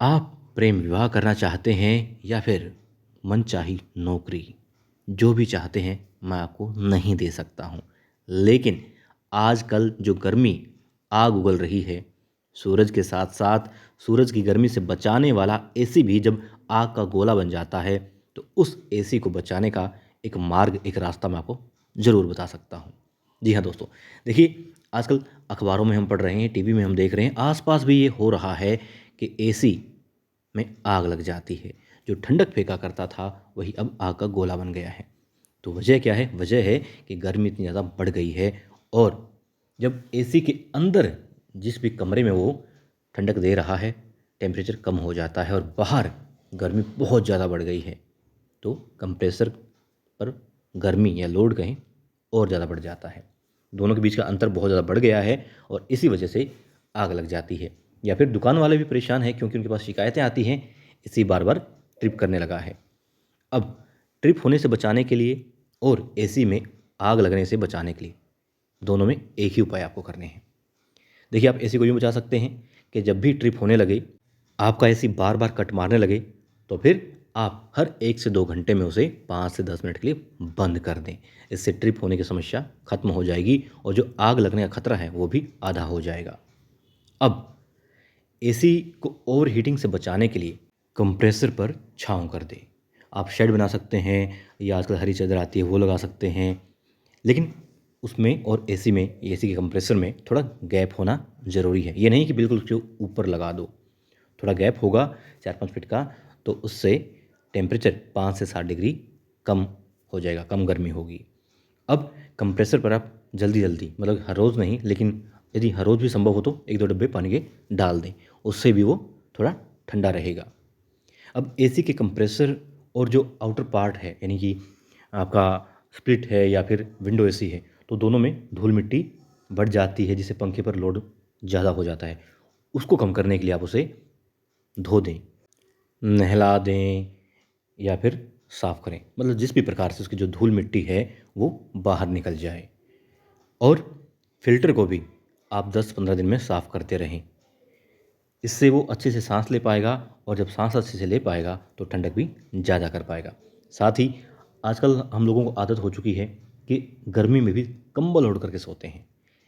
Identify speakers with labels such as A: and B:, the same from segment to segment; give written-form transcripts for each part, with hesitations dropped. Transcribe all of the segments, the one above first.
A: आप प्रेम विवाह करना चाहते हैं या फिर मनचाही नौकरी, जो भी चाहते हैं मैं आपको नहीं दे सकता हूँ। लेकिन आजकल जो गर्मी आग उगल रही है, सूरज के साथ साथ सूरज की गर्मी से बचाने वाला एसी भी जब आग का गोला बन जाता है, तो उस एसी को बचाने का एक मार्ग, एक रास्ता मैं आपको ज़रूर बता सकता हूँ। जी हाँ दोस्तों, देखिए आजकल अखबारों में हम पढ़ रहे हैं, टीवी में हम देख रहे हैं, आसपास भी ये हो रहा है कि एसी में आग लग जाती है। जो ठंडक फेंका करता था वही अब आग का गोला बन गया है। तो वजह क्या है? वजह है कि गर्मी इतनी ज़्यादा बढ़ गई है और जब एसी के अंदर जिस भी कमरे में वो ठंडक दे रहा है, टेम्परेचर कम हो जाता है और बाहर गर्मी बहुत ज़्यादा बढ़ गई है, तो कंप्रेसर पर गर्मी या लोड कहें और ज़्यादा बढ़ जाता है। दोनों के बीच का अंतर बहुत ज़्यादा बढ़ गया है और इसी वजह से आग लग जाती है। या फिर दुकान वाले भी परेशान हैं क्योंकि उनके पास शिकायतें आती हैं, इसी बार बार ट्रिप करने लगा है। अब ट्रिप होने से बचाने के लिए और एसी में आग लगने से बचाने के लिए दोनों में एक ही उपाय आपको करने हैं। देखिए, आप एसी को यूँ बचा सकते हैं कि जब भी ट्रिप होने लगे, आपका एसी बार बार कट मारने लगे, तो फिर आप हर 1 से 2 घंटे में उसे 5 से 10 मिनट के लिए बंद कर दें। इससे ट्रिप होने की समस्या खत्म हो जाएगी और जो आग लगने का खतरा है वो भी आधा हो जाएगा। अब एसी को ओवर हीटिंग से बचाने के लिए कंप्रेसर पर छाँव कर दें। आप शेड बना सकते हैं या आजकल हरी चादर आती है वो लगा सकते हैं। लेकिन उसमें और एसी में, एसी के कंप्रेसर में थोड़ा गैप होना ज़रूरी है। ये नहीं कि बिल्कुल उसके ऊपर लगा दो, थोड़ा गैप होगा 4-5 फीट का, तो उससे टेम्परेचर 5 से 7 डिग्री कम हो जाएगा, कम गर्मी होगी। अब कंप्रेसर पर आप जल्दी-जल्दी, मतलब हर रोज़ नहीं, लेकिन यदि हर रोज़ भी संभव हो तो 1-2 डब्बे पानी के डाल दें, उससे भी वो थोड़ा ठंडा रहेगा। अब एसी के कंप्रेसर और जो आउटर पार्ट है, यानी कि आपका स्प्लिट है या फिर विंडो एसी है, तो दोनों में धूल-मिट्टी बढ़ जाती है जिससे पंखे पर लोड ज़्यादा हो जाता है। उसको कम करने के लिए आप उसे धो दें, नहला दें या फिर साफ़ करें। मतलब जिस भी प्रकार से उसकी जो धूल-मिट्टी है वो बाहर निकल जाए। और फ़िल्टर को भी आप 10-15 दिन में साफ़ करते रहें। इससे वो अच्छे से साँस ले पाएगा और जब साँस अच्छे से ले पाएगा तो ठंडक भी ज़्यादा कर पाएगा। साथ ही आजकल हम लोगों को आदत हो चुकी है कि गर्मी में भी कंबल ओढ़ करके सोते हैं,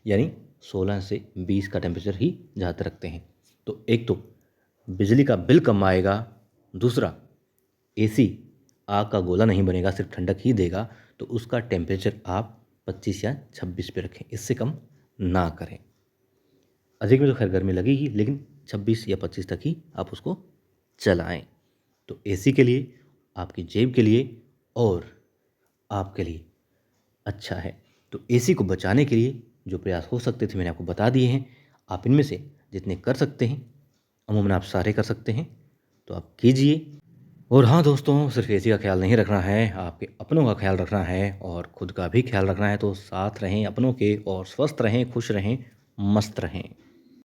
A: यानी 16 से 20 का टेम्परेचर ही ज़्यादातर रखते हैं। तो एक तो बिजली का बिल कम आएगा, दूसरा एसी आग का गोला नहीं बनेगा, सिर्फ ठंडक ही देगा, तो उसका टेम्परेचर आप 25 या 26 पे रखें, इससे कम ना करें। अधिक में तो खैर गर्मी लगेगी, लेकिन 26 या 25 तक ही आप उसको चलाएँ। तो एसी के लिए, आपकी जेब के लिए और आपके लिए अच्छा है। तो एसी को बचाने के लिए जो प्रयास हो सकते थे मैंने आपको बता दिए हैं। आप इनमें से जितने कर सकते हैं, अमूमन आप सारे कर सकते हैं, तो आप कीजिए। और हाँ दोस्तों, सिर्फ एसी का ख्याल नहीं रखना है, आपके अपनों का ख्याल रखना है और खुद का भी ख्याल रखना है। तो साथ रहें अपनों के और स्वस्थ रहें, खुश रहें, मस्त रहें।